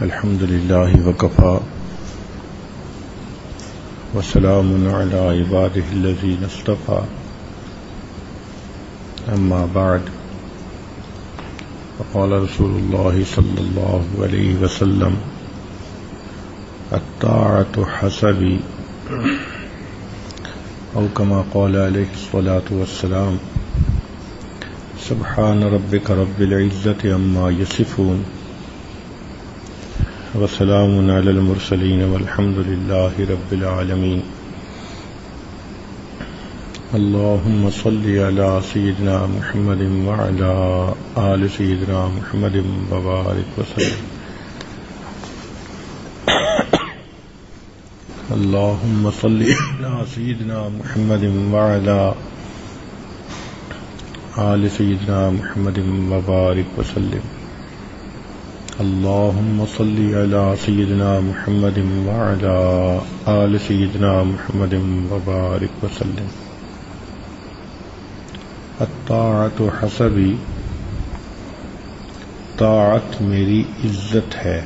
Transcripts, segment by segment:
الحمد لله وكفى وسلام على عباده الذين اصطفى أما بعد فقال رسول الله صلى الله عليه وسلم الطاعة حسبي أو كما قال عليه الصلاة والسلام سبحان ربك رب العزة عما يصفون وسلام على المرسلين والحمد لله رب العالمين اللهم صل على سيدنا محمد وعلى آل سيدنا محمد وبارك وسلم اللهم صل على سيدنا محمد وعلى آل سيدنا محمد وبارك وسلم اللهم صل على سيدنا محمد وعلى آل سيدنا محمد وبارك وسلم الطاعت حسبی، طاعت میری عزت ہے۔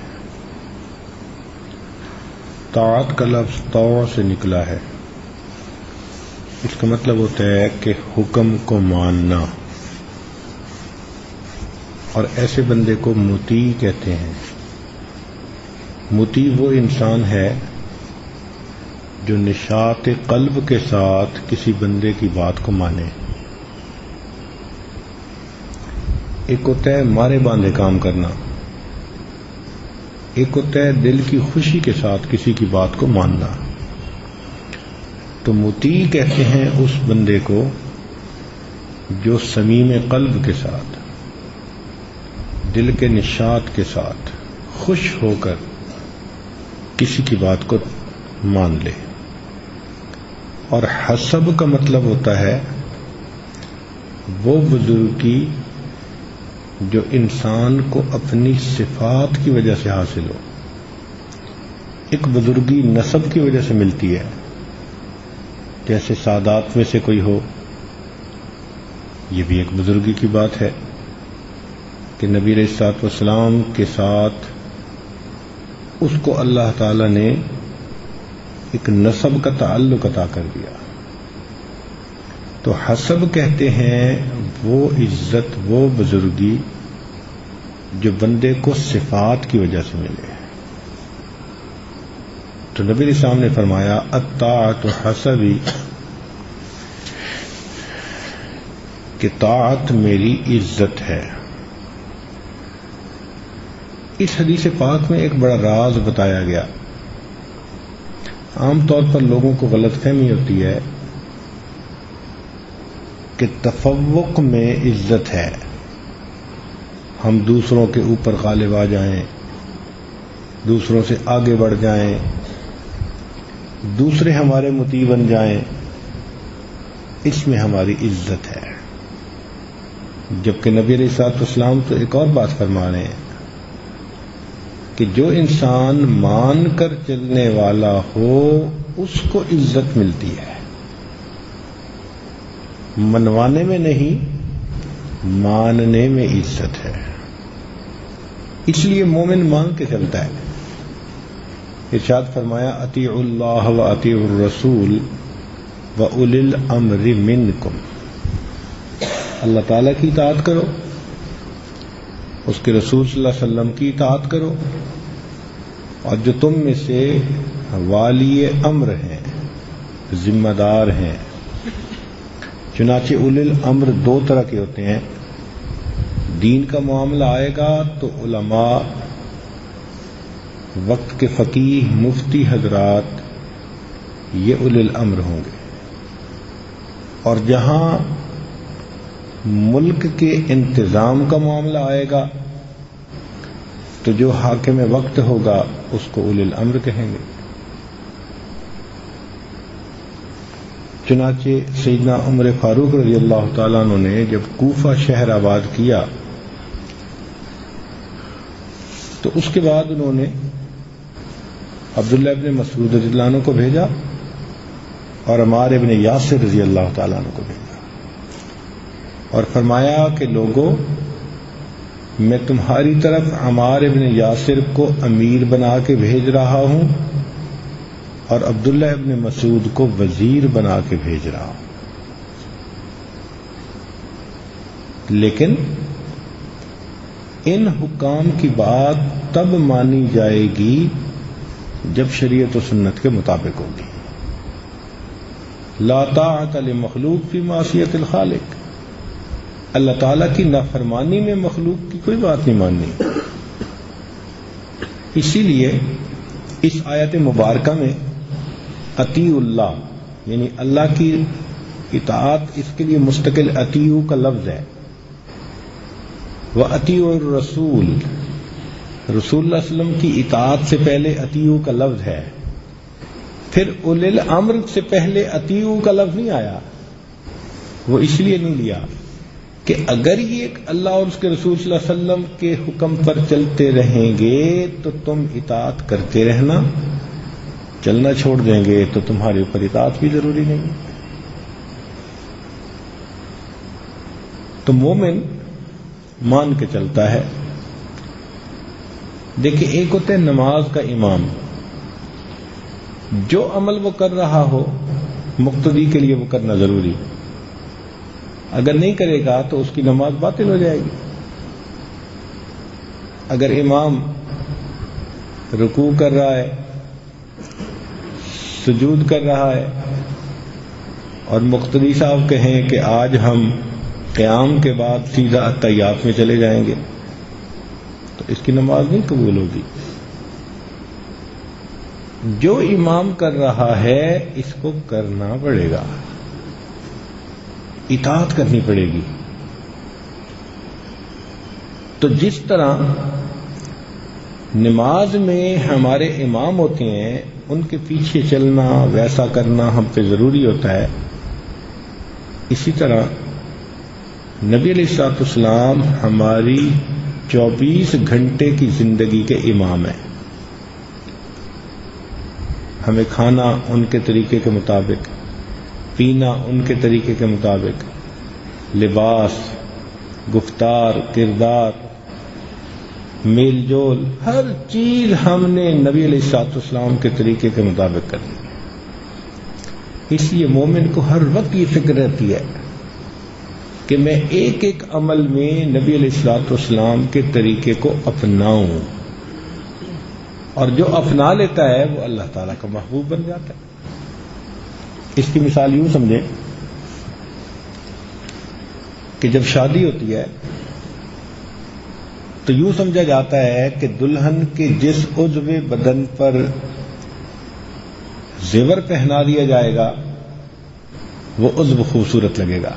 طاعت کا لفظ طوع سے نکلا ہے، اس کا مطلب ہوتا ہے کہ حکم کو ماننا، اور ایسے بندے کو مطیع کہتے ہیں۔ مطیع وہ انسان ہے جو نشاط قلب کے ساتھ کسی بندے کی بات کو مانے۔ ایک ہوتا ہے مارے باندھے کام کرنا، ایک ہوتا ہے دل کی خوشی کے ساتھ کسی کی بات کو ماننا۔ تو مطیع کہتے ہیں اس بندے کو جو صمیم قلب کے ساتھ، دل کے نشاط کے ساتھ خوش ہو کر کسی کی بات کو مان لے۔ اور حسب کا مطلب ہوتا ہے وہ بزرگی جو انسان کو اپنی صفات کی وجہ سے حاصل ہو۔ ایک بزرگی نسب کی وجہ سے ملتی ہے، جیسے سادات میں سے کوئی ہو، یہ بھی ایک بزرگی کی بات ہے کہ نبی علیہ الصلوۃ والسلام کے ساتھ اس کو اللہ تعالی نے ایک نسب کا تعلق عطا کر دیا۔ تو حسب کہتے ہیں وہ عزت، وہ بزرگی جو بندے کو صفات کی وجہ سے ملے۔ تو نبی علیہ السلام نے فرمایا الطاعت حسبی، کہ طاعت میری عزت ہے۔ اس حدیث پاک میں ایک بڑا راز بتایا گیا۔ عام طور پر لوگوں کو غلط فہمی ہوتی ہے کہ تفوق میں عزت ہے، ہم دوسروں کے اوپر غالب آ جائیں، دوسروں سے آگے بڑھ جائیں، دوسرے ہمارے مطیع بن جائیں، اس میں ہماری عزت ہے۔ جبکہ نبی علیہ الصلوۃ والسلام تو ایک اور بات فرما رہے ہیں کہ جو انسان مان کر چلنے والا ہو اس کو عزت ملتی ہے، منوانے میں نہیں، ماننے میں عزت ہے۔ اس لیے مومن مان کے چلتا ہے۔ ارشاد فرمایا اطیعوا اللہ واطیعوا الرسول واولی الامر منکم، اللہ تعالیٰ کی اطاعت کرو، اس کے رسول صلی اللہ علیہ وسلم کی اطاعت کرو، اور جو تم میں سے والی امر ہیں، ذمہ دار ہیں۔ چنانچہ اولی الامر دو طرح کے ہوتے ہیں۔ دین کا معاملہ آئے گا تو علماء، وقت کے فقیہ، مفتی حضرات، یہ اولی الامر ہوں گے۔ اور جہاں ملک کے انتظام کا معاملہ آئے گا تو جو حاکم وقت ہوگا اس کو اولی الامر کہیں گے۔ چنانچہ سیدنا عمر فاروق رضی اللہ تعالیٰ عنہ نے جب کوفہ شہر آباد کیا تو اس کے بعد انہوں نے عبداللہ ابن مسعود رضی اللہ عنہ کو بھیجا اور عمار ابن یاسر رضی اللہ تعالیٰ عنہ کو بھیجا اور فرمایا کہ لوگوں، میں تمہاری طرف عمار ابن یاسر کو امیر بنا کے بھیج رہا ہوں اور عبداللہ ابن مسعود کو وزیر بنا کے بھیج رہا ہوں، لیکن ان حکام کی بات تب مانی جائے گی جب شریعت و سنت کے مطابق ہوگی۔ لا طاعت لمخلوق فی معصیت الخالق، اللہ تعالیٰ کی نافرمانی میں مخلوق کی کوئی بات نہیں ماننی۔ اسی لیے اس آیت مبارکہ میں اطیع اللہ یعنی اللہ کی اطاعت، اس کے لیے مستقل اطیعوا کا لفظ ہے، وَأَطِيعُوا الرَّسُولَ، رسول اللہ علیہ وسلم کی اطاعت سے پہلے اطیعوا کا لفظ ہے، پھر اولی الامر سے پہلے اطیعوا کا لفظ نہیں آیا۔ وہ اس لیے نہیں لیا کہ اگر یہ اللہ اور اس کے رسول صلی اللہ علیہ وسلم کے حکم پر چلتے رہیں گے تو تم اطاعت کرتے رہنا، چلنا چھوڑ دیں گے تو تمہارے اوپر اطاعت بھی ضروری نہیں۔ تو مومن مان کے چلتا ہے۔ دیکھیں، ایک ہوتا ہے نماز کا امام، جو عمل وہ کر رہا ہو مقتدی کے لیے وہ کرنا ضروری، اگر نہیں کرے گا تو اس کی نماز باطل ہو جائے گی۔ اگر امام رکوع کر رہا ہے، سجود کر رہا ہے اور مقتدی صاحب کہیں کہ آج ہم قیام کے بعد سیدھا اتحیات میں چلے جائیں گے تو اس کی نماز نہیں قبول ہوگی۔ جو امام کر رہا ہے اس کو کرنا پڑے گا، اطاعت کرنی پڑے گی۔ تو جس طرح نماز میں ہمارے امام ہوتے ہیں، ان کے پیچھے چلنا، ویسا کرنا ہم پہ ضروری ہوتا ہے، اسی طرح نبی علیہ الصلوۃ والسلام ہماری 24 گھنٹے کی زندگی کے امام ہیں۔ ہمیں کھانا ان کے طریقے کے مطابق، پینا ان کے طریقے کے مطابق، لباس، گفتار، کردار، میل جول، ہر چیز ہم نے نبی علیہ الصلوۃ والسلام کے طریقے کے مطابق کرنی ہے۔ اس لیے مومن کو ہر وقت یہ فکر رہتی ہے کہ میں ایک ایک عمل میں نبی علیہ الصلوۃ والسلام کے طریقے کو اپناؤں، اور جو اپنا لیتا ہے وہ اللہ تعالیٰ کا محبوب بن جاتا ہے۔ اس کی مثال یوں سمجھیں کہ جب شادی ہوتی ہے تو یوں سمجھا جاتا ہے کہ دلہن کے جس عضو بدن پر زیور پہنا دیا جائے گا وہ عضو خوبصورت لگے گا۔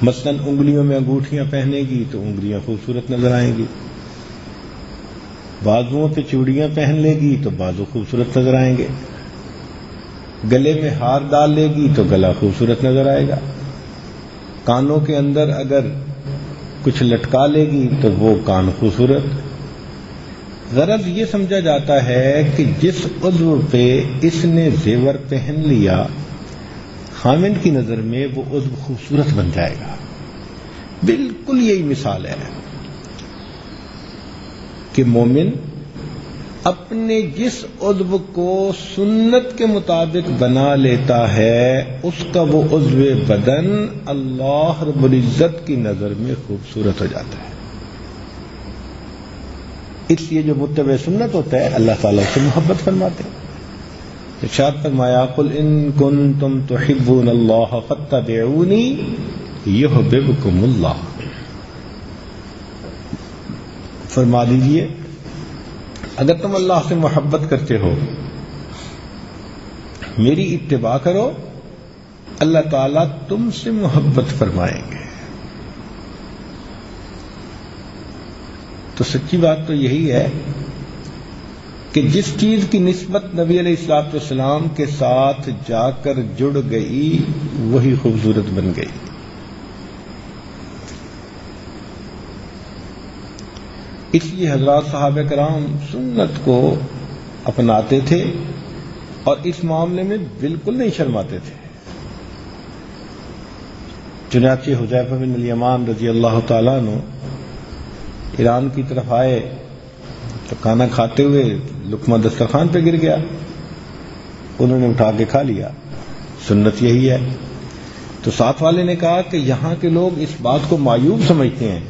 مثلاً انگلیوں میں انگوٹھیاں پہنے گی تو انگلیاں خوبصورت نظر آئیں گی، بازوؤں پہ چوڑیاں پہن لے گی تو بازو خوبصورت نظر آئیں گے، گلے میں ہار ڈال لے گی تو گلا خوبصورت نظر آئے گا، کانوں کے اندر اگر کچھ لٹکا لے گی تو وہ کان خوبصورت۔ غرض یہ سمجھا جاتا ہے کہ جس عضو پہ اس نے زیور پہن لیا، خامن کی نظر میں وہ عضو خوبصورت بن جائے گا۔ بالکل یہی مثال ہے کہ مومن اپنے جس عضو کو سنت کے مطابق بنا لیتا ہے اس کا وہ عضو بدن اللہ رب العزت کی نظر میں خوبصورت ہو جاتا ہے۔ اس لیے جو متبع سنت ہوتا ہے اللہ تعالیٰ سے محبت فرماتے ہیں۔ ارشاد فرمایا قل ان کنتم تحبون اللہ فاتبعونی یحببکم اللہ، فرما دیجئے اگر تم اللہ سے محبت کرتے ہو میری اتباع کرو، اللہ تعالیٰ تم سے محبت فرمائیں گے۔ تو سچی بات تو یہی ہے کہ جس چیز کی نسبت نبی علیہ الصلوۃ والسلام کے ساتھ جا کر جڑ گئی وہی خوبصورت بن گئی۔ اس لیے حضرات صحابہ کرام سنت کو اپناتے تھے اور اس معاملے میں بالکل نہیں شرماتے تھے. چنانچہ حذیفہ بن الیمان رضی اللہ تعالیٰ عنہ ایران کی طرف آئے تو کھانا کھاتے ہوئے لقمہ دسترخوان پہ گر گیا، انہوں نے اٹھا کے کھا لیا. سنت یہی ہے. تو ساتھ والے نے کہا کہ یہاں کے لوگ اس بات کو معیوب سمجھتے ہیں.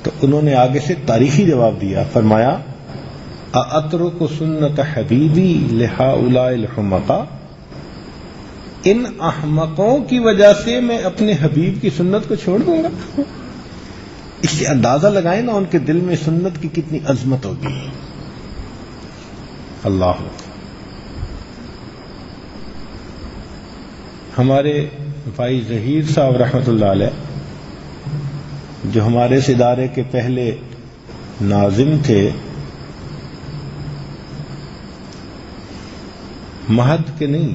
تو انہوں نے آگے سے تاریخی جواب دیا، فرمایا اَأَتْرُكُ سُنَّةَ حَبِيبِي لِهَؤُلَاءِ الْحُمَقَاءِ، ان احمقوں کی وجہ سے میں اپنے حبیب کی سنت کو چھوڑ دوں گا. اس سے اندازہ لگائیں نا ان کے دل میں سنت کی کتنی عظمت ہوگی. اللہ. ہمارے بھائی ظہیر صاحب رحمۃ اللہ علیہ جو ہمارے اس ادارے کے پہلے ناظم تھے، مہد کے نہیں،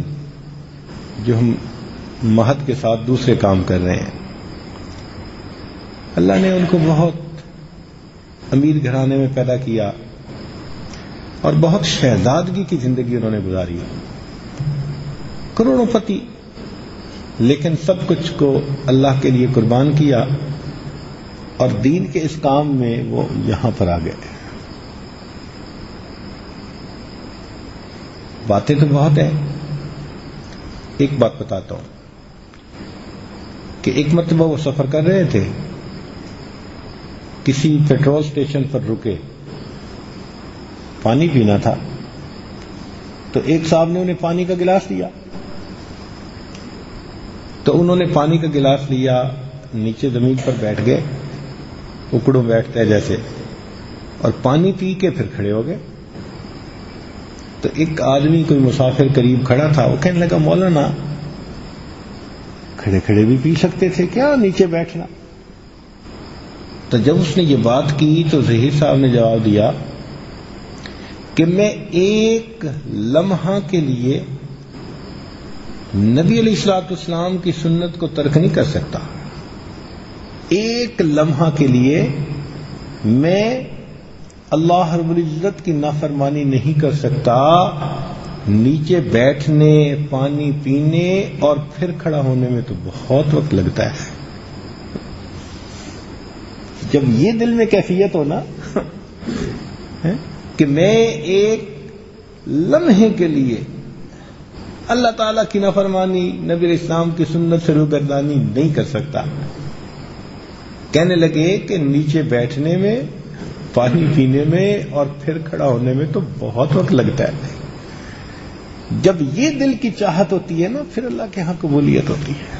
جو ہم مہد کے ساتھ دوسرے کام کر رہے ہیں، اللہ نے ان کو بہت امیر گھرانے میں پیدا کیا اور بہت شہزادگی کی زندگی انہوں نے گزاری، کروڑوں پتی، لیکن سب کچھ کو اللہ کے لیے قربان کیا اور دین کے اس کام میں وہ یہاں پر آ گئے. باتیں تو بہت ہیں. ایک بات بتاتا ہوں کہ ایک مرتبہ وہ سفر کر رہے تھے، کسی پیٹرول اسٹیشن پر رکے، پانی پینا تھا، تو ایک صاحب نے انہیں پانی کا گلاس دیا، تو انہوں نے پانی کا گلاس لیا، نیچے زمین پر بیٹھ گئے، اکڑوں بیٹھتے ہیں جیسے، اور پانی پی کے پھر کھڑے ہو گئے. تو ایک آدمی کوئی مسافر قریب کھڑا تھا، وہ کہنے لگا مولانا کھڑے کھڑے بھی پی سکتے تھے کیا، نیچے بیٹھنا. تو جب اس نے یہ بات کی تو ظہیر صاحب نے جواب دیا کہ میں ایک لمحہ کے لیے نبی علیہ الصلوۃ والسلام کی سنت کو ترک نہیں کر سکتا. ایک لمحہ کے لیے میں اللہ رب العزت کی نافرمانی نہیں کر سکتا. نیچے بیٹھنے، پانی پینے اور پھر کھڑا ہونے میں تو بہت وقت لگتا ہے. جب یہ دل میں کیفیت ہو نا کہ میں ایک لمحے کے لیے اللہ تعالیٰ کی نافرمانی، نبی علیہ السلام کی سنت سے روگردانی نہیں کر سکتا، کہنے لگے کہ نیچے بیٹھنے میں، پانی پینے میں اور پھر کھڑا ہونے میں تو بہت وقت لگتا ہے. جب یہ دل کی چاہت ہوتی ہے نا، پھر اللہ کے ہاں قبولیت ہوتی ہے.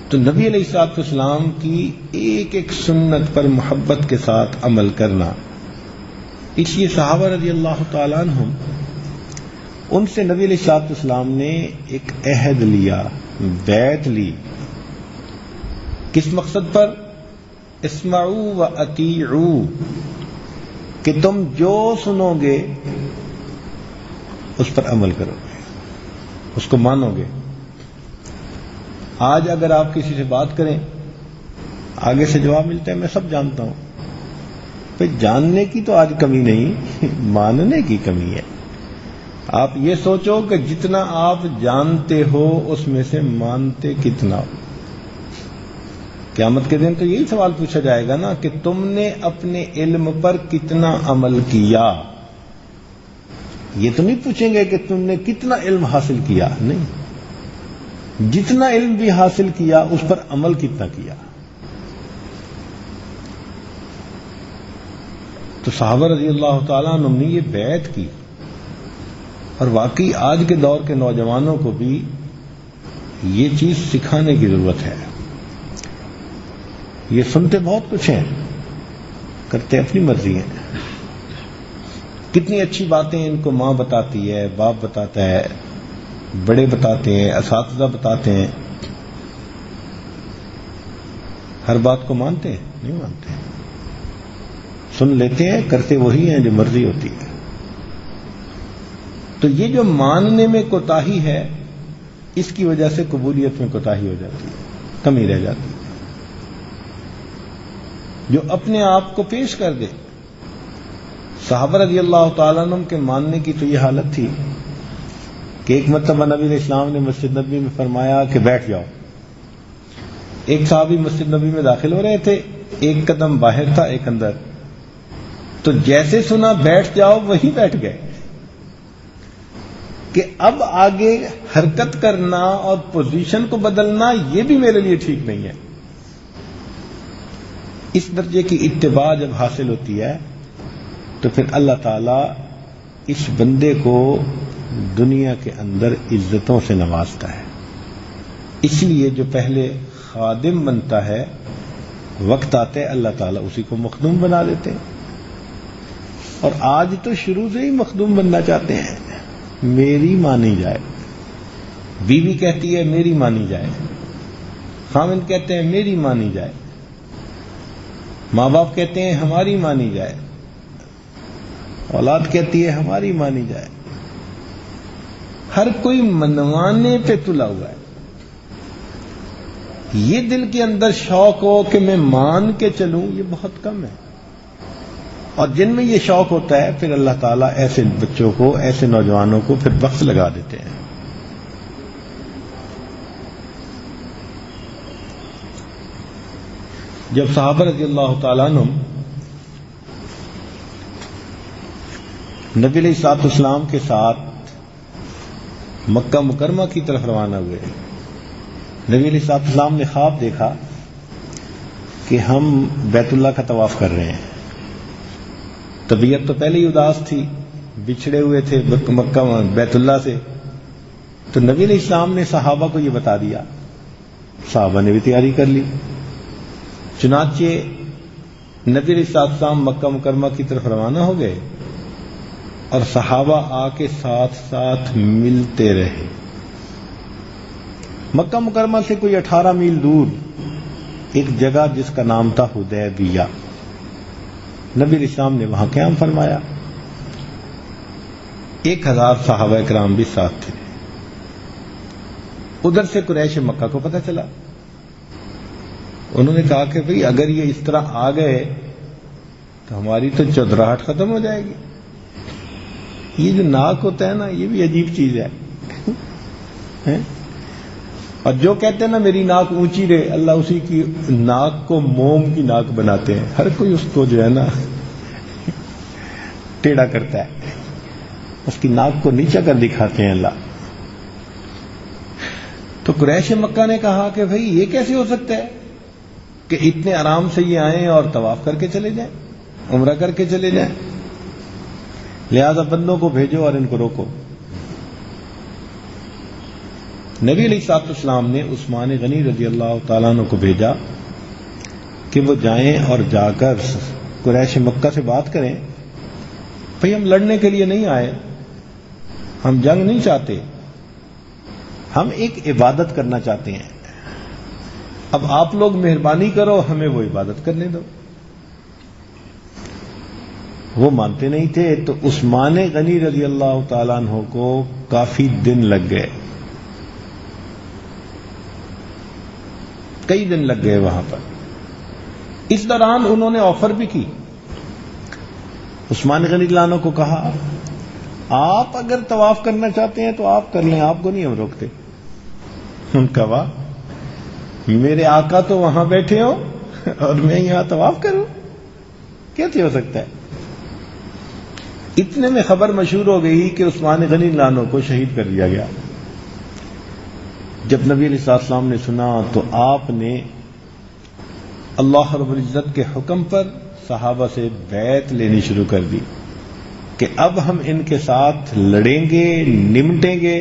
تو نبی علیہ الصلوۃ والسلام کی ایک ایک سنت پر محبت کے ساتھ عمل کرنا، اس لیے صحابہ رضی اللہ تعالیٰ عنہم، ان سے نبی علیہ الصلوۃ والسلام نے ایک عہد لیا، بیعت لی. کس مقصد پر؟ اسمعوا و اطیعوا، کہ تم جو سنو گے اس پر عمل کرو گے، اس کو مانو گے. آج اگر آپ کسی سے بات کریں، آگے سے جواب ملتا ہے میں سب جانتا ہوں. پھر جاننے کی تو آج کمی نہیں، ماننے کی کمی ہے. آپ یہ سوچو کہ جتنا آپ جانتے ہو اس میں سے مانتے کتنا ہو. قیامت کے دن تو یہی سوال پوچھا جائے گا نا کہ تم نے اپنے علم پر کتنا عمل کیا. یہ تو نہیں پوچھیں گے کہ تم نے کتنا علم حاصل کیا، نہیں، جتنا علم بھی حاصل کیا اس پر عمل کتنا کیا. تو صحابہ رضی اللہ تعالیٰ عنہ نے یہ بیعت کی، اور واقعی آج کے دور کے نوجوانوں کو بھی یہ چیز سکھانے کی ضرورت ہے. یہ سنتے بہت کچھ ہیں، کرتے اپنی مرضی ہیں. کتنی اچھی باتیں ان کو ماں بتاتی ہے، باپ بتاتا ہے، بڑے بتاتے ہیں، اساتذہ بتاتے ہیں. ہر بات کو مانتے ہیں؟ نہیں مانتے. سن لیتے ہیں، کرتے وہی ہیں جو مرضی ہوتی ہے. تو یہ جو ماننے میں کوتاہی ہے، اس کی وجہ سے قبولیت میں کوتاہی ہو جاتی ہے، کمی رہ جاتی ہے. جو اپنے آپ کو پیش کر دے. صحابہ رضی اللہ تعالیٰ عنہ کے ماننے کی تو یہ حالت تھی کہ ایک مرتبہ نبی علیہ السلام نے مسجد نبوی میں فرمایا کہ بیٹھ جاؤ. ایک صحابی مسجد نبوی میں داخل ہو رہے تھے، ایک قدم باہر تھا ایک اندر، تو جیسے سنا بیٹھ جاؤ وہی بیٹھ گئے کہ اب آگے حرکت کرنا اور پوزیشن کو بدلنا یہ بھی میرے لیے ٹھیک نہیں ہے. اس درجے کی اتباع جب حاصل ہوتی ہے تو پھر اللہ تعالیٰ اس بندے کو دنیا کے اندر عزتوں سے نوازتا ہے. اس لیے جو پہلے خادم بنتا ہے وقت آتے اللہ تعالیٰ اسی کو مخدوم بنا دیتے ہیں. اور آج تو شروع سے ہی مخدوم بننا چاہتے ہیں. میری مانی جائے، بیوی کہتی ہے میری مانی جائے، خاوند کہتے ہیں میری مانی جائے، ماں باپ کہتے ہیں ہماری مانی جائے، اولاد کہتی ہے ہماری مانی جائے. ہر کوئی منوانے پہ تلا ہوا ہے. یہ دل کے اندر شوق ہو کہ میں مان کے چلوں یہ بہت کم ہے. اور جن میں یہ شوق ہوتا ہے پھر اللہ تعالیٰ ایسے بچوں کو، ایسے نوجوانوں کو پھر وقت لگا دیتے ہیں. جب صحابہ رضی اللہ تعالیٰ عنہ نبی علیہ الصلوۃ والسلام کے ساتھ مکہ مکرمہ کی طرف روانہ ہوئے، نبی علیہ الصلوۃ والسلام نے خواب دیکھا کہ ہم بیت اللہ کا طواف کر رہے ہیں. طبیعت تو پہلے ہی اداس تھی، بچھڑے ہوئے تھے مکہ بیت اللہ سے، تو نبی علیہ السلام نے صحابہ کو یہ بتا دیا. صحابہ نے بھی تیاری کر لی. چنانچہ نبی علیہ السلام مکہ مکرمہ کی طرف روانہ ہو گئے اور صحابہ آ کے ساتھ ساتھ ملتے رہے. مکہ مکرمہ سے کوئی 18 میل دور ایک جگہ جس کا نام تھا حدیبیہ، نبی علیہ السلام نے وہاں قیام فرمایا. 1000 صحابہ کرام بھی ساتھ تھے. ادھر سے قریش مکہ کو پتہ چلا. انہوں نے کہا کہ بھئی اگر یہ اس طرح آ گئے تو ہماری تو چودراہٹ ختم ہو جائے گی. یہ جو ناک ہوتا ہے نا یہ بھی عجیب چیز ہے. اور جو کہتے ہیں نا میری ناک اونچی رہے، اللہ اسی کی ناک کو موم کی ناک بناتے ہیں. ہر کوئی اس کو جو ہے نا ٹیڑھا کرتا ہے، اس کی ناک کو نیچا کر دکھاتے ہیں اللہ. تو قریش مکہ نے کہا کہ بھئی یہ کیسے ہو سکتا ہے کہ اتنے آرام سے یہ آئیں اور طواف کر کے چلے جائیں، عمرہ کر کے چلے جائیں. لہذا بندوں کو بھیجو اور ان کو روکو. نبی علیہ الصلوۃ والسلام نے عثمان غنی رضی اللہ تعالیٰ عنہ کو بھیجا کہ وہ جائیں اور جا کر قریش مکہ سے بات کریں، بھئی ہم لڑنے کے لیے نہیں آئے، ہم جنگ نہیں چاہتے، ہم ایک عبادت کرنا چاہتے ہیں. اب آپ لوگ مہربانی کرو ہمیں وہ عبادت کرنے دو. وہ مانتے نہیں تھے. تو عثمان غنی رضی اللہ تعالیٰ عنہ کو کافی دن لگ گئے، کئی دن لگ گئے وہاں پر. اس دوران انہوں نے آفر بھی کی. عثمان غنی اللہ عنہ کو کہا آپ اگر طواف کرنا چاہتے ہیں تو آپ کر لیں، آپ کو نہیں ہم روکتے. ان کا واہ، میرے آقا تو وہاں بیٹھے ہو اور میں یہاں طواف کروں، کیسے ہو سکتا ہے؟ اتنے میں خبر مشہور ہو گئی کہ عثمان غنی اللہ عنہ کو شہید کر دیا گیا. جب نبی علیہ السلام نے سنا تو آپ نے اللہ رب العزت کے حکم پر صحابہ سے بیعت لینی شروع کر دی کہ اب ہم ان کے ساتھ لڑیں گے، نمٹیں گے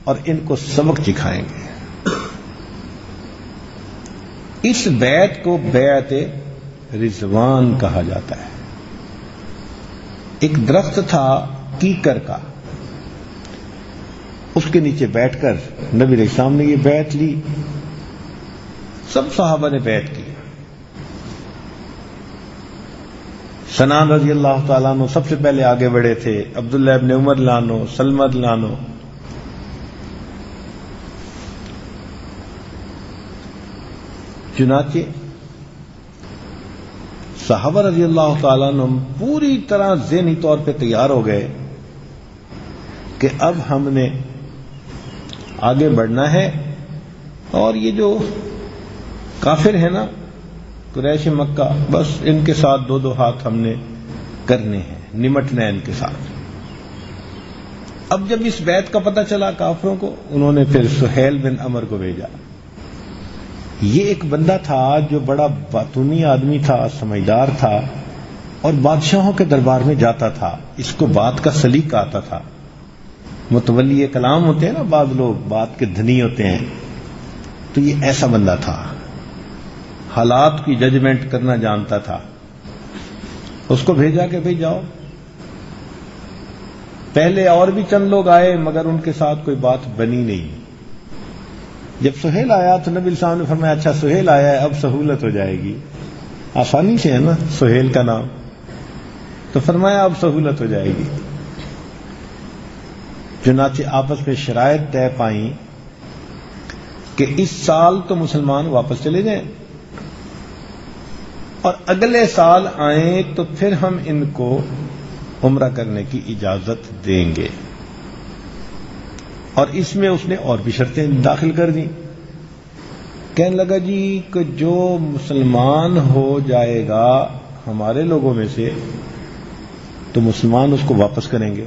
اور ان کو سبق سکھائیں گے. اس بیعت کو بیعت رضوان کہا جاتا ہے. ایک درخت تھا کیکر کا، اس کے نیچے بیٹھ کر نبی علیہ السلام نے یہ بیعت لی. سب صحابہ نے بیعت کی. سنان رضی اللہ تعالیٰ عنہ سب سے پہلے آگے بڑھے تھے، عبداللہ ابن عمر لانو، سلمہ لانو. چنانچہ صحابہ رضی اللہ تعالیٰ عنہ پوری طرح ذہنی طور پہ تیار ہو گئے کہ اب ہم نے آگے بڑھنا ہے، اور یہ جو کافر ہے نا قریش مکہ، بس ان کے ساتھ دو دو ہاتھ ہم نے کرنے ہیں، نمٹنا ہے ان کے ساتھ۔ اب جب اس بیعت کا پتہ چلا کافروں کو، انہوں نے پھر سہیل بن عمر کو بھیجا۔ یہ ایک بندہ تھا جو بڑا باتونی آدمی تھا، سمجھدار تھا، اور بادشاہوں کے دربار میں جاتا تھا، اس کو بات کا سلیقہ آتا تھا۔ متولی کلام ہوتے ہیں نا بعض لوگ، بات کے دھنی ہوتے ہیں، تو یہ ایسا بندہ تھا، حالات کی ججمنٹ کرنا جانتا تھا۔ اس کو بھیجا کہ بھئی جاؤ۔ پہلے اور بھی چند لوگ آئے مگر ان کے ساتھ کوئی بات بنی نہیں۔ جب سہیل آیا تو نبی صاحب نے فرمایا اچھا سہیل آیا ہے، اب سہولت ہو جائے گی، آسانی سے ہے نا سہیل کا نام، تو فرمایا اب سہولت ہو جائے گی۔ چنانچہ آپس میں شرائط طے پائیں کہ اس سال تو مسلمان واپس چلے جائیں، اور اگلے سال آئیں تو پھر ہم ان کو عمرہ کرنے کی اجازت دیں گے۔ اور اس میں اس نے اور بھی شرطیں داخل کر دیں۔ کہنے لگا جی کہ جو مسلمان ہو جائے گا ہمارے لوگوں میں سے تو مسلمان اس کو واپس کریں گے،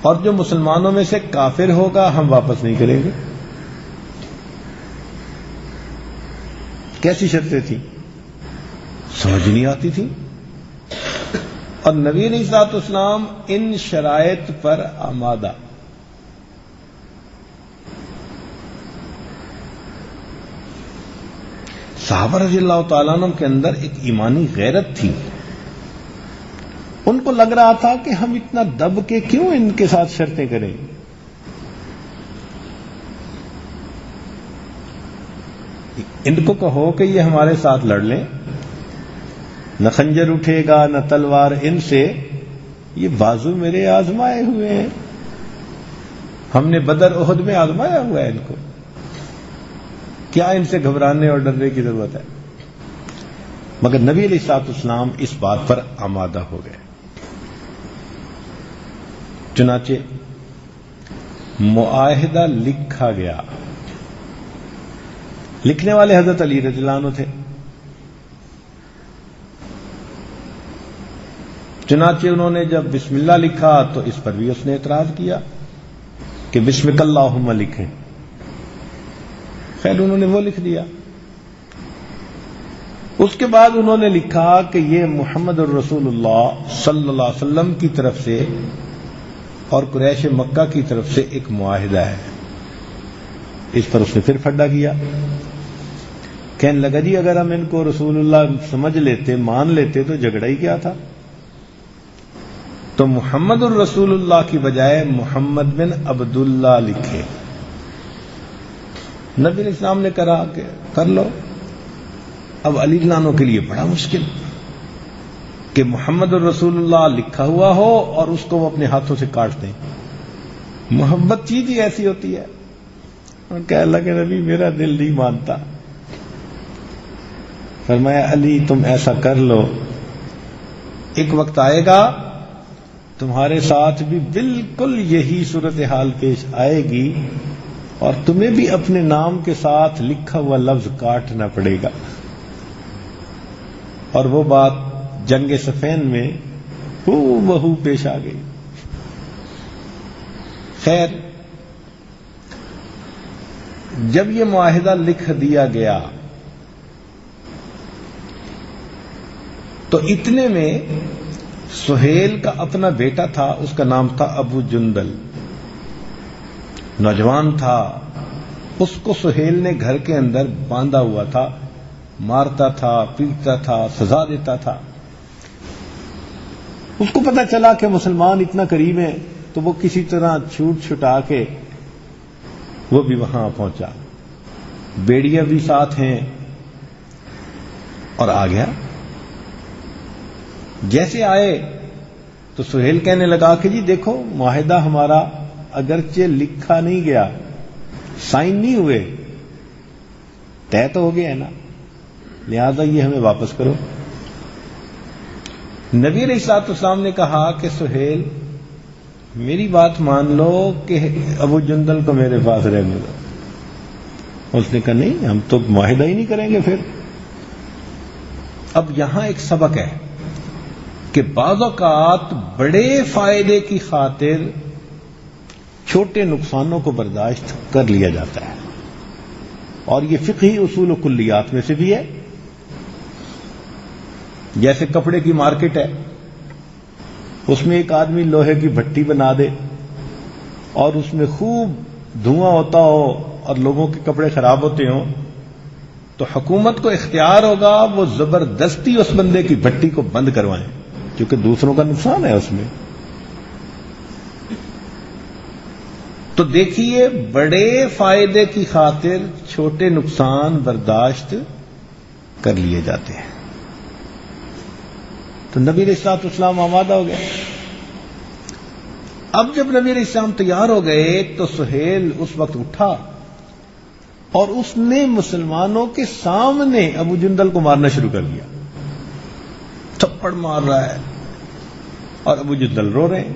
اور جو مسلمانوں میں سے کافر ہوگا ہم واپس نہیں کریں گے۔ کیسی شرطیں تھیں؟ سمجھ نہیں آتی تھی، اور نبی علیہ الصلوۃ والسلام ان شرائط پر آمادہ۔ صحابہ رضی اللہ تعالیٰ عنہ کے اندر ایک ایمانی غیرت تھی، ان کو لگ رہا تھا کہ ہم اتنا دب کے کیوں ان کے ساتھ شرطیں کریں۔ ان کو کہو کہ یہ ہمارے ساتھ لڑ لیں، نہ خنجر اٹھے گا نہ تلوار ان سے، یہ بازو میرے آزمائے ہوئے ہیں، ہم نے بدر احد میں آزمایا ہوا ہے ان کو، کیا ان سے گھبرانے اور ڈرنے کی ضرورت ہے؟ مگر نبی علیہ الصلوۃ والسلام اس بات پر آمادہ ہو گئے۔ چنانچہ معاہدہ لکھا گیا۔ لکھنے والے حضرت علی رضی اللہ عنہ تھے۔ چنانچہ انہوں نے جب بسم اللہ لکھا تو اس پر بھی اس نے اعتراض کیا کہ بسمک اللہم لکھیں۔ خیر انہوں نے وہ لکھ دیا۔ اس کے بعد انہوں نے لکھا کہ یہ محمد الرسول اللہ صلی اللہ علیہ وسلم کی طرف سے اور قریش مکہ کی طرف سے ایک معاہدہ ہے۔ اس پر اس نے پھر پھڈا کیا، کہنے لگا جی اگر ہم ان کو رسول اللہ سمجھ لیتے، مان لیتے تو جھگڑا ہی کیا تھا؟ تو محمد الرسول اللہ کی بجائے محمد بن عبداللہ لکھے۔ نبی علیہ السلام نے کہا کہ کر لو۔ اب علی رضی اللہ عنہ کے لیے بڑا مشکل کہ محمد الرسول اللہ لکھا ہوا ہو اور اس کو وہ اپنے ہاتھوں سے کاٹ دیں۔ محبت چیز ہی ایسی ہوتی ہے۔ کہنے لگے نبی میرا دل نہیں مانتا۔ فرمایا علی تم ایسا کر لو، ایک وقت آئے گا تمہارے ساتھ بھی بالکل یہی صورتحال پیش آئے گی اور تمہیں بھی اپنے نام کے ساتھ لکھا ہوا لفظ کاٹنا پڑے گا۔ اور وہ بات جنگ صفین میں ہو بہو پیش آ گئی۔ خیر جب یہ معاہدہ لکھ دیا گیا تو اتنے میں سہیل کا اپنا بیٹا تھا، اس کا نام تھا ابو جندل، نوجوان تھا، اس کو سہیل نے گھر کے اندر باندھا ہوا تھا، مارتا تھا، پیٹتا تھا، سزا دیتا تھا۔ اس کو پتہ چلا کہ مسلمان اتنا قریب ہیں تو وہ کسی طرح چھوٹ چھٹا کے وہ بھی وہاں پہنچا، بیڑیاں بھی ساتھ ہیں اور آ گیا۔ جیسے آئے تو سہیل کہنے لگا کہ جی دیکھو معاہدہ ہمارا اگرچہ لکھا نہیں گیا، سائن نہیں ہوئے، طے تو ہو گیا ہے نا، لہذا یہ ہمیں واپس کرو. نبی علیہ الصلوۃ والسلام نے کہا کہ سہیل میری بات مان لو کہ ابو جندل کو میرے پاس رہنے دو. اس نے کہا نہیں، ہم تو معاہدہ ہی نہیں کریں گے پھر. اب یہاں ایک سبق ہے کہ بعض اوقات بڑے فائدے کی خاطر چھوٹے نقصانوں کو برداشت کر لیا جاتا ہے، اور یہ فقہی اصول و کلیات میں سے بھی ہے. جیسے کپڑے کی مارکیٹ ہے، اس میں ایک آدمی لوہے کی بھٹی بنا دے اور اس میں خوب دھواں ہوتا ہو اور لوگوں کے کپڑے خراب ہوتے ہوں، تو حکومت کو اختیار ہوگا وہ زبردستی اس بندے کی بھٹی کو بند کروائیں، کیونکہ دوسروں کا نقصان ہے اس میں. تو دیکھیے بڑے فائدے کی خاطر چھوٹے نقصان برداشت کر لیے جاتے ہیں. تو نبی علیہ الصلوۃ والسلام آمادہ ہو گئے. اب جب نبی علیہ السلام تیار ہو گئے تو سہیل اس وقت اٹھا اور اس نے مسلمانوں کے سامنے ابو جندل کو مارنا شروع کر دیا. تھپڑ مار رہا ہے اور ابو جندل رو رہے ہیں.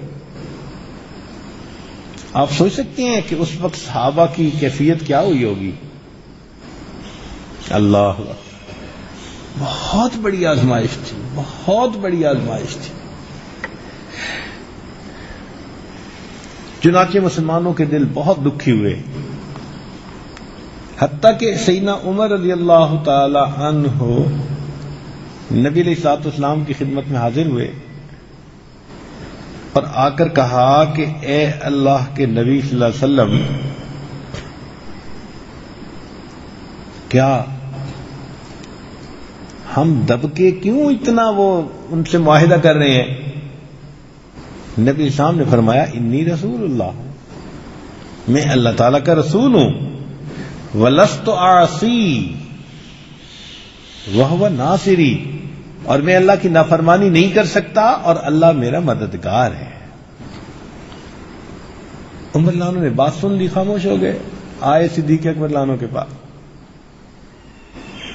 آپ سوچ سکتے ہیں کہ اس وقت صحابہ کی کیفیت کیا ہوئی ہوگی. اللہ، بہت بڑی آزمائش تھی، بہت بڑی آزمائش تھی. چنانچہ مسلمانوں کے دل بہت دکھی ہوئے، حتیٰ کہ سیدنا عمر رضی اللہ تعالی عنہ نبی علیہ الصلوۃ والسلام کی خدمت میں حاضر ہوئے اور آ کر کہا کہ اے اللہ کے نبی صلی اللہ علیہ وسلم، کیا ہم دب کے کیوں اتنا وہ ان سے معاہدہ کر رہے ہیں؟ نبی اسلام نے فرمایا انی رسول اللہ، میں اللہ تعالیٰ کا رسول ہوں، وَلَسْتُ عَاصِي وَهُوَ ناصری، اور میں اللہ کی نافرمانی نہیں کر سکتا اور اللہ میرا مددگار ہے. عمر رضی اللہ عنہ نے بات سن لی، خاموش ہو گئے. آئے صدیق اکبر رضی اللہ عنہ کے پاس،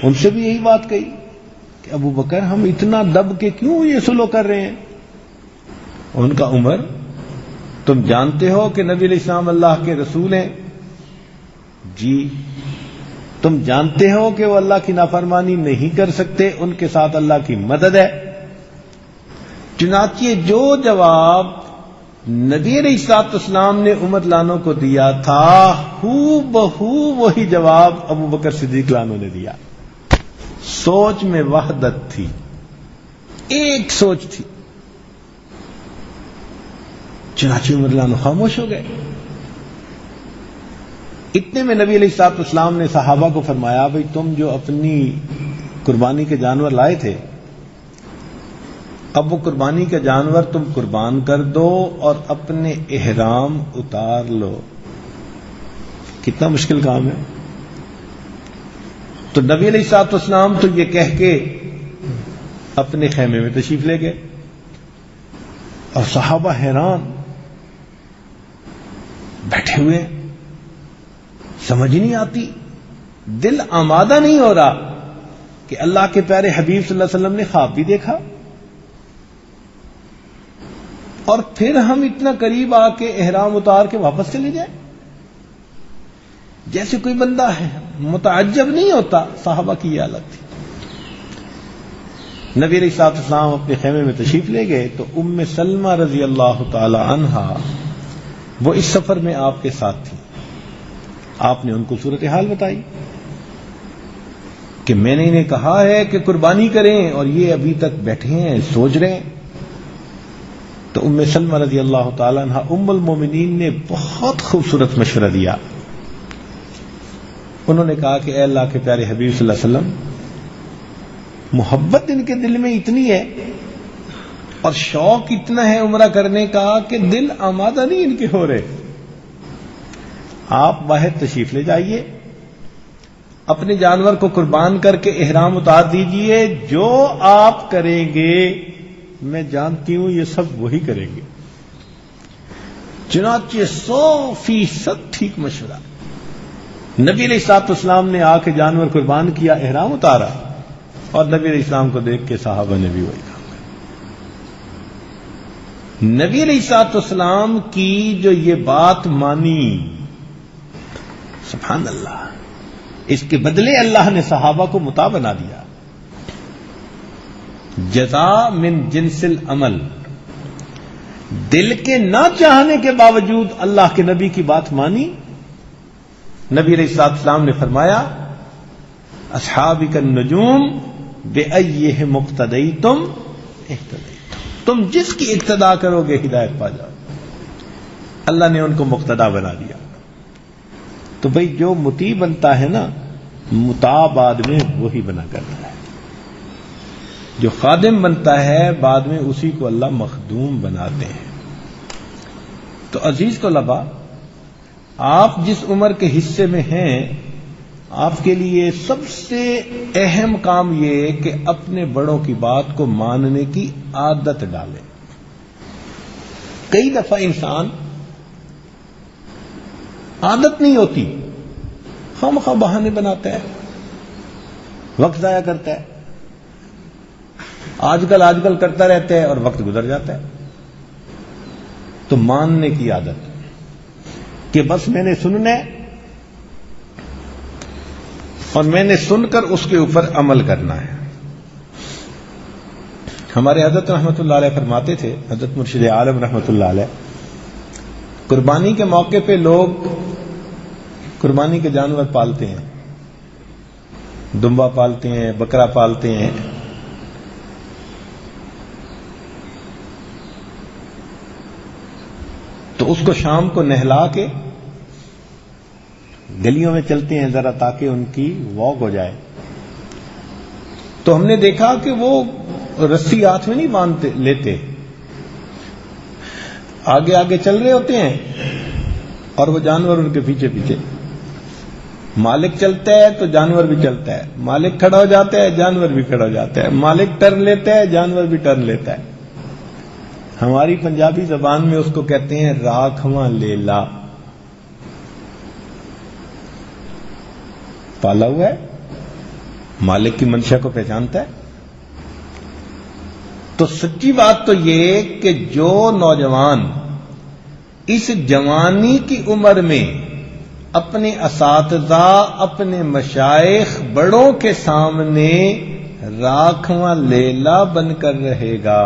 ان سے بھی یہی بات کہی کہ ابو بکر ہم اتنا دب کے کیوں یہ سلو کر رہے ہیں؟ ان کا عمر تم جانتے ہو کہ نبی علیہ السلام اللہ کے رسول ہیں؟ جی. تم جانتے ہو کہ وہ اللہ کی نافرمانی نہیں کر سکتے، ان کے ساتھ اللہ کی مدد ہے. چنانچہ جو جواب نبی علیہ الصلوۃ والسلام نے عمر لانوں کو دیا تھا، ہو بہو وہی جواب ابو بکر صدیق لانوں نے دیا. سوچ میں وحدت تھی، ایک سوچ تھی. چنانچہ عمر لانوں خاموش ہو گئے. اتنے میں نبی علیہ الصلوۃ والسلام نے صحابہ کو فرمایا بھئی تم جو اپنی قربانی کے جانور لائے تھے، اب وہ قربانی کا جانور تم قربان کر دو اور اپنے احرام اتار لو. کتنا مشکل کام ہے. تو نبی علیہ الصلوۃ والسلام تو یہ کہہ کے اپنے خیمے میں تشریف لے گئے اور صحابہ حیران بیٹھے ہوئے، سمجھ نہیں آتی، دل آمادہ نہیں ہو رہا کہ اللہ کے پیارے حبیب صلی اللہ علیہ وسلم نے خواب بھی دیکھا اور پھر ہم اتنا قریب آ کے احرام اتار کے واپس چلے جائیں. جیسے کوئی بندہ ہے متعجب نہیں ہوتا. صحابہ کی یہ حالت تھی. نبی علیہ الصلوۃ والسلام اپنے خیمے میں تشریف لے گئے تو ام سلمہ رضی اللہ تعالی عنہا وہ اس سفر میں آپ کے ساتھ تھی. آپ نے ان کو صورتحال بتائی کہ میں نے انہیں کہا ہے کہ قربانی کریں اور یہ ابھی تک بیٹھے ہیں سوچ رہے ہیں. تو ام سلمہ رضی اللہ تعالی عنہا ام المومنین نے بہت خوبصورت مشورہ دیا. انہوں نے کہا کہ اے اللہ کے پیارے حبیب صلی اللہ علیہ وسلم، محبت ان کے دل میں اتنی ہے اور شوق اتنا ہے عمرہ کرنے کا کہ دل آمادہ نہیں ان کے ہو رہے. آپ باہر تشریف لے جائیے، اپنے جانور کو قربان کر کے احرام اتار دیجئے. جو آپ کریں گے میں جانتی ہوں یہ سب وہی کریں گے. چنانچہ 100% ٹھیک مشورہ. نبی علیہ الصلوۃ والسلام نے آ کے جانور قربان کیا، احرام اتارا اور نبی علیہ السلام کو دیکھ کے صحابہ نے بھی وہی کام کیا۔ نبی علیہ السلام کی جو یہ بات مانی، سبحان اللہ، اس کے بدلے اللہ نے صحابہ کو مطاع بنا دیا۔ جزاء من جنس العمل، دل کے نہ چاہنے کے باوجود اللہ کے نبی کی بات مانی۔ نبی علیہ السلام نے فرمایا اصحابی النجوم بأیہم اقتدیتم اہتدیتم، تم جس کی اقتدا کرو گے ہدایت پا جاؤ۔ اللہ نے ان کو مقتدا بنا دیا۔ تو بھئی جو مطیع بنتا ہے نا، مطاع بعد میں وہی بنا کرتا ہے۔ جو خادم بنتا ہے بعد میں اسی کو اللہ مخدوم بناتے ہیں۔ تو عزیز طلباء، آپ جس عمر کے حصے میں ہیں، آپ کے لیے سب سے اہم کام یہ ہے کہ اپنے بڑوں کی بات کو ماننے کی عادت ڈالیں۔ کئی دفعہ انسان عادت نہیں ہوتی، خواہ بہانے بناتا ہے، وقت ضائع کرتا ہے، آج کل کرتا رہتا ہے اور وقت گزر جاتا ہے۔ تو ماننے کی عادت کہ بس میں نے سننا ہے اور میں نے سن کر اس کے اوپر عمل کرنا ہے۔ ہمارے حضرت رحمۃ اللہ علیہ فرماتے تھے، حضرت مرشد عالم رحمۃ اللہ علیہ، قربانی کے موقع پہ لوگ قربانی کے جانور پالتے ہیں، دمبا پالتے ہیں، بکرا پالتے ہیں۔ تو اس کو شام کو نہلا کے گلیوں میں چلتے ہیں ذرا تاکہ ان کی واک ہو جائے۔ تو ہم نے دیکھا کہ وہ رسی ہاتھ میں نہیں باندھتے لیتے، آگے آگے چل رہے ہوتے ہیں اور وہ جانور ان کے پیچھے پیچھے۔ مالک چلتا ہے تو جانور بھی چلتا ہے، مالک کھڑا ہو جاتا ہے جانور بھی کھڑا ہو جاتا ہے، مالک ٹرن لیتا ہے جانور بھی ٹرن لیتا ہے۔ ہماری پنجابی زبان میں اس کو کہتے ہیں راکھواں لیلا، پالا ہوا ہے، مالک کی منشا کو پہچانتا ہے۔ تو سچی بات تو یہ کہ جو نوجوان اس جوانی کی عمر میں اپنے اساتذہ، اپنے مشائخ، بڑوں کے سامنے راکھواں لیلا بن کر رہے گا،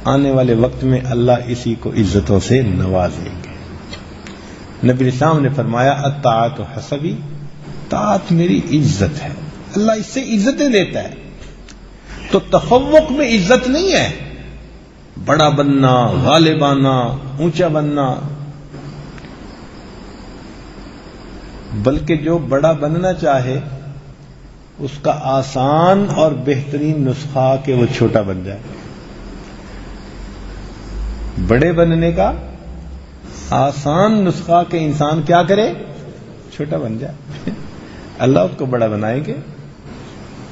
آنے والے وقت میں اللہ اسی کو عزتوں سے نوازیں گے۔ نبی اسلام نے فرمایا الطاعت حسبی، طاعت میری عزت ہے، اللہ اس سے عزتیں دیتا ہے۔ تو تفوق میں عزت نہیں ہے، بڑا بننا، غالب آنا، اونچا بننا، بلکہ جو بڑا بننا چاہے اس کا آسان اور بہترین نسخہ کہ وہ چھوٹا بن جائے۔ بڑے بننے کا آسان نسخہ کہ انسان کیا کرے؟ چھوٹا بن جائے۔ اللہ اس کو بڑا بنائیں گے،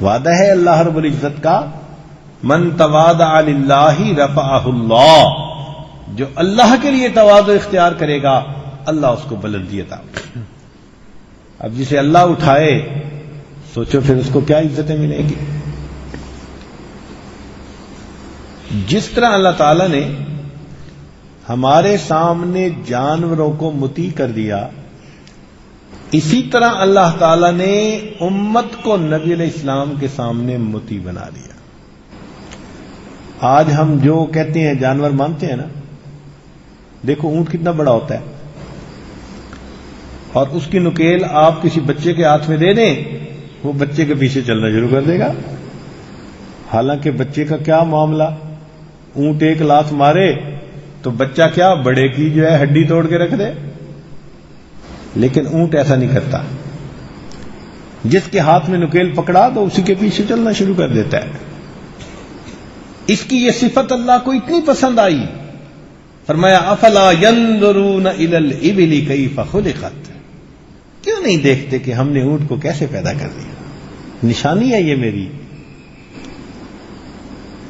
وعدہ ہے اللہ رب العزت کا، من تواضع للہ رفعہ اللہ، جو اللہ کے لیے تواضع اختیار کرے گا اللہ اس کو بلندی عطا۔ اب جسے اللہ اٹھائے سوچو پھر اس کو کیا عزتیں ملیں گی۔ جس طرح اللہ تعالی نے ہمارے سامنے جانوروں کو مطیع کر دیا، اسی طرح اللہ تعالی نے امت کو نبی علیہ السلام کے سامنے مطیع بنا دیا۔ آج ہم جو کہتے ہیں جانور مانتے ہیں نا، دیکھو اونٹ کتنا بڑا ہوتا ہے، اور اس کی نکیل آپ کسی بچے کے ہاتھ میں دے دیں، وہ بچے کے پیچھے چلنا شروع کر دے گا۔ حالانکہ بچے کا کیا معاملہ، اونٹ ایک لات مارے تو بچہ کیا بڑے کی جو ہے ہڈی توڑ کے رکھ دے، لیکن اونٹ ایسا نہیں کرتا، جس کے ہاتھ میں نکیل پکڑا تو اسی کے پیچھے چلنا شروع کر دیتا ہے۔ اس کی یہ صفت اللہ کو اتنی پسند آئی، فرمایا افلا ينظرون الى الابل كيف خلقت، کیوں نہیں دیکھتے کہ ہم نے اونٹ کو کیسے پیدا کر دیا، نشانی ہے یہ میری۔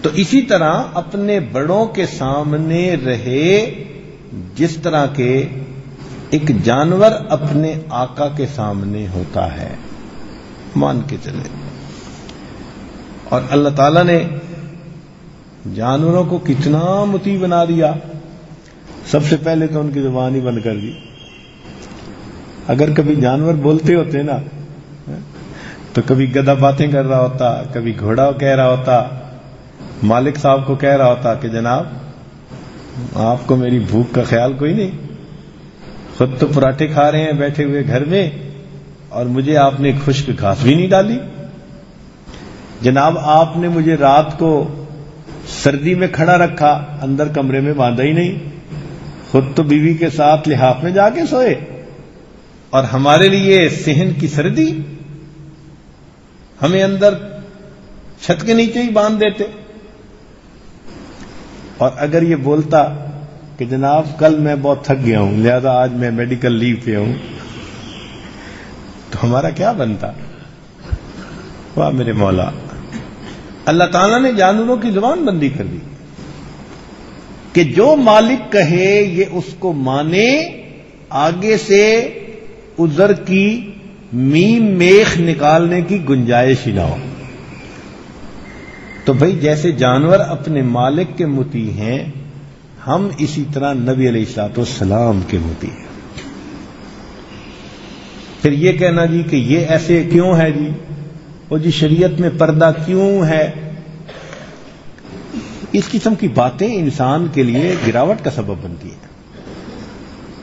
تو اسی طرح اپنے بڑوں کے سامنے رہے جس طرح کے ایک جانور اپنے آقا کے سامنے ہوتا ہے، مان کے چلے۔ اور اللہ تعالیٰ نے جانوروں کو کتنا مطیع بنا دیا. سب سے پہلے تو ان کی زبان ہی بند کر دی. اگر کبھی جانور بولتے ہوتے نا تو کبھی گدھا باتیں کر رہا ہوتا, کبھی گھوڑا کہہ رہا ہوتا, مالک صاحب کو کہہ رہا ہوتا کہ جناب آپ کو میری بھوک کا خیال کوئی نہیں, خود تو پراٹھے کھا رہے ہیں بیٹھے ہوئے گھر میں اور مجھے آپ نے خشک گھاس بھی نہیں ڈالی. جناب آپ نے مجھے رات کو سردی میں کھڑا رکھا, اندر کمرے میں باندھا ہی نہیں, خود تو بیوی کے ساتھ لحاف میں جا کے سوئے اور ہمارے لیے صحن کی سردی ہمیں اندر چھت کے نیچے ہی باندھ دیتے. اور اگر یہ بولتا کہ جناب کل میں بہت تھک گیا ہوں لہذا آج میں میڈیکل لیو پہ ہوں, تو ہمارا کیا بنتا؟ واہ میرے مولا, اللہ تعالیٰ نے جانوروں کی زبان بندی کر دی کہ جو مالک کہے یہ اس کو مانے, آگے سے عذر کی میم میخ نکالنے کی گنجائش ہی نہ ہو. تو بھئی جیسے جانور اپنے مالک کے مطیع ہیں, ہم اسی طرح نبی علیہ الصلوۃ والسلام کے مطیع ہیں. پھر یہ کہنا جی کہ یہ ایسے کیوں ہے جی, وہ جی شریعت میں پردہ کیوں ہے, اس قسم کی باتیں انسان کے لیے گراوٹ کا سبب بنتی ہیں.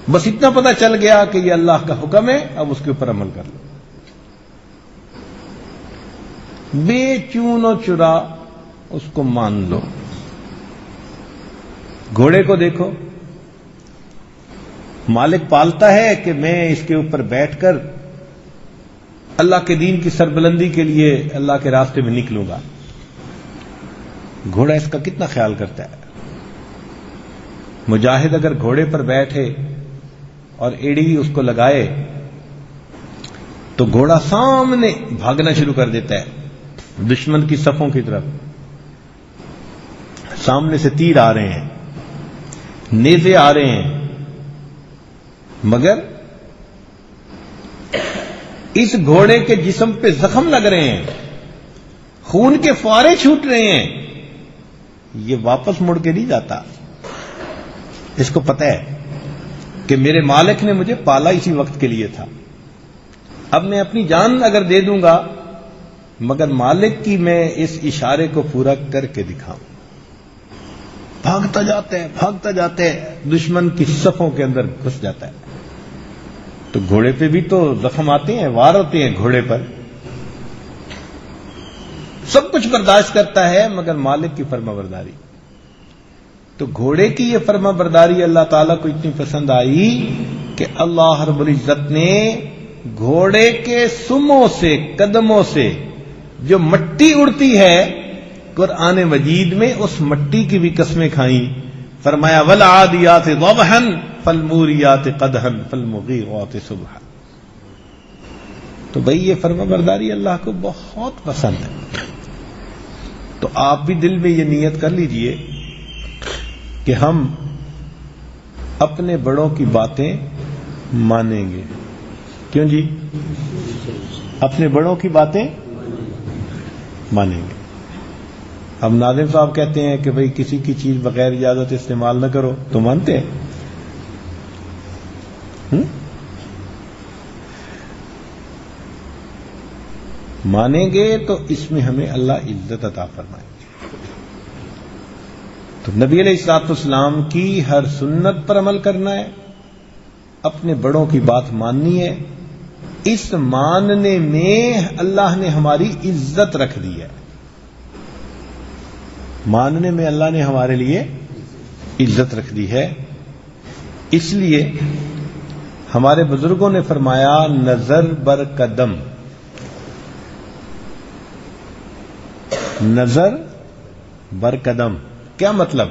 بس اتنا پتہ چل گیا کہ یہ اللہ کا حکم ہے, اب اس کے اوپر عمل کر لو. بے چون و چرا اس کو مان لو. گھوڑے کو دیکھو, مالک پالتا ہے کہ میں اس کے اوپر بیٹھ کر اللہ کے دین کی سربلندی کے لیے اللہ کے راستے میں نکلوں گا. گھوڑا اس کا کتنا خیال کرتا ہے. مجاہد اگر گھوڑے پر بیٹھے اور ایڑی اس کو لگائے تو گھوڑا سامنے بھاگنا شروع کر دیتا ہے دشمن کی صفوں کی طرف. سامنے سے تیر آ رہے ہیں, نیزے آ رہے ہیں, مگر اس گھوڑے کے جسم پہ زخم لگ رہے ہیں, خون کے فوارے چھوٹ رہے ہیں, یہ واپس مڑ کے نہیں جاتا. اس کو پتہ ہے کہ میرے مالک نے مجھے پالا اسی وقت کے لیے تھا, اب میں اپنی جان اگر دے دوں گا مگر مالک کی میں اس اشارے کو پورا کر کے دکھاؤں. بھاگتا جاتا ہے دشمن کی صفوں کے اندر گھس جاتا ہے. تو گھوڑے پہ بھی تو زخم آتے ہیں, وار ہوتے ہیں گھوڑے پر, سب کچھ برداشت کرتا ہے مگر مالک کی فرما برداری. تو گھوڑے کی یہ فرما برداری اللہ تعالیٰ کو اتنی پسند آئی کہ اللہ رب العزت نے گھوڑے کے سموں سے, قدموں سے جو مٹی اڑتی ہے, قرآن مجید میں اس مٹی کی بھی قسمیں کھائیں. فرمایا والعادیات ضبحا فالموریات قدحا فالمغیرات صبحا. تو بھئی یہ فرما برداری اللہ کو بہت پسند ہے. تو آپ بھی دل میں یہ نیت کر لیجئے کہ ہم اپنے بڑوں کی باتیں مانیں گے. کیوں جی؟ اپنے بڑوں کی باتیں مانیں گے. اب ناظم صاحب کہتے ہیں کہ بھئی کسی کی چیز بغیر اجازت استعمال نہ کرو, تو مانتے ہیں؟ مانیں گے تو اس میں ہمیں اللہ عزت عطا فرمائے. تو نبی علیہ الصلوۃ والسلام کی ہر سنت پر عمل کرنا ہے, اپنے بڑوں کی بات ماننی ہے. اس ماننے میں اللہ نے ہماری عزت رکھ دی ہے. ماننے میں اللہ نے ہمارے لیے عزت رکھ دی ہے. اس لیے ہمارے بزرگوں نے فرمایا نظر بر قدم, نظر بر قدم. کیا مطلب؟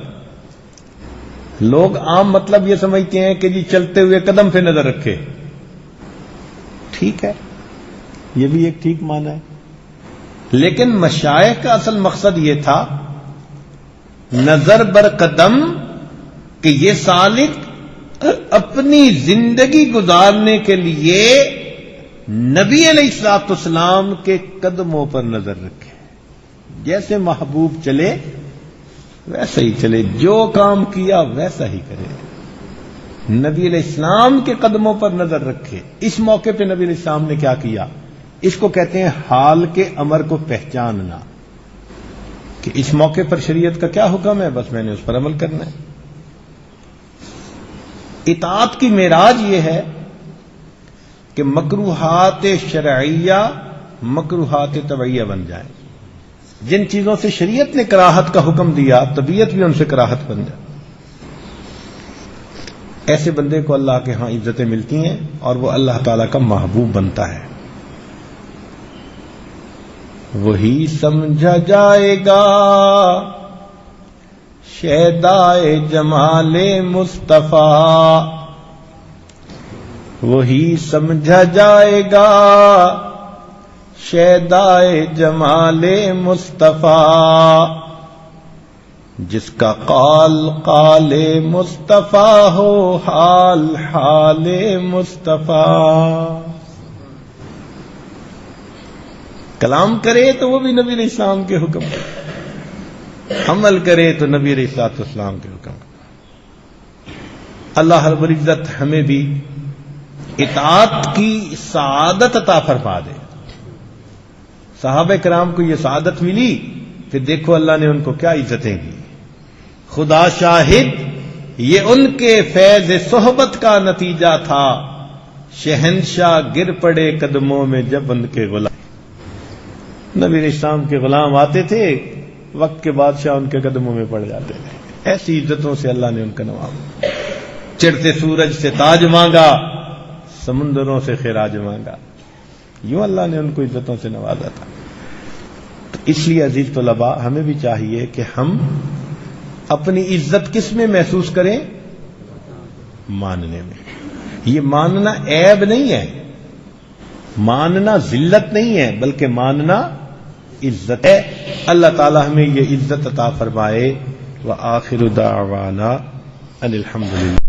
لوگ عام مطلب یہ سمجھتے ہیں کہ جی چلتے ہوئے قدم پہ نظر رکھے. ٹھیک ہے, یہ بھی ایک ٹھیک معنی ہے, لیکن مشائخ کا اصل مقصد یہ تھا نظر بر قدم کہ یہ سالک اپنی زندگی گزارنے کے لیے نبی علیہ الصلوۃ والسلام کے قدموں پر نظر رکھے. جیسے محبوب چلے ویسا ہی چلے، جو کام کیا ویسا ہی کرے، نبی علیہ السلام کے قدموں پر نظر رکھے۔ اس موقع پہ نبی علیہ السلام نے کیا کیا؟ اس کو کہتے ہیں حال کے امر کو پہچاننا، کہ اس موقع پر شریعت کا کیا حکم ہے، بس میں نے اس پر عمل کرنا ہے۔ اطاعت کی معراج یہ ہے کہ مکروہات شرعیہ مکروہات طبعیہ بن جائیں، جن چیزوں سے شریعت نے کراہت کا حکم دیا طبیعت بھی ان سے کراہت بن جائے۔ ایسے بندے کو اللہ کے ہاں عزتیں ملتی ہیں اور وہ اللہ تعالی کا محبوب بنتا ہے۔ وہی سمجھا جائے گا شیدائے جمال مصطفیٰ، وہی سمجھا جائے گا شیدائے جمال مصطفیٰ، جس کا قال قال مصطفیٰ ہو حال حال مصطفیٰ۔ کلام کرے تو وہ بھی نبی علیہ السلام کے حکم کا، عمل کرے تو نبی علیہ السلام کے حکم کا۔ اللہ رب العزت ہمیں بھی اطاعت کی سعادت عطا فرما دے۔ صحابہ کرام کو یہ سعادت ملی، پھر دیکھو اللہ نے ان کو کیا عزتیں دی۔ خدا شاہد یہ ان کے فیض صحبت کا نتیجہ تھا، شہنشاہ گر پڑے قدموں میں جب ان کے غلام۔ نبی علیہ السلام کے غلام آتے تھے، وقت کے بادشاہ ان کے قدموں میں پڑ جاتے تھے۔ ایسی عزتوں سے اللہ نے ان کا نوازا۔ چڑھتے سورج سے تاج مانگا، سمندروں سے خراج مانگا، یوں اللہ نے ان کو عزتوں سے نوازا تھا۔ تو اس لیے عزیز طلباء ہمیں بھی چاہیے کہ ہم اپنی عزت کس میں محسوس کریں؟ ماننے میں۔ یہ ماننا عیب نہیں ہے، ماننا ذلت نہیں ہے، بلکہ ماننا عزت ہے۔ اللہ تعالی ہمیں یہ عزت عطا فرمائے۔ وآخر دعوانا ان الحمدللہ۔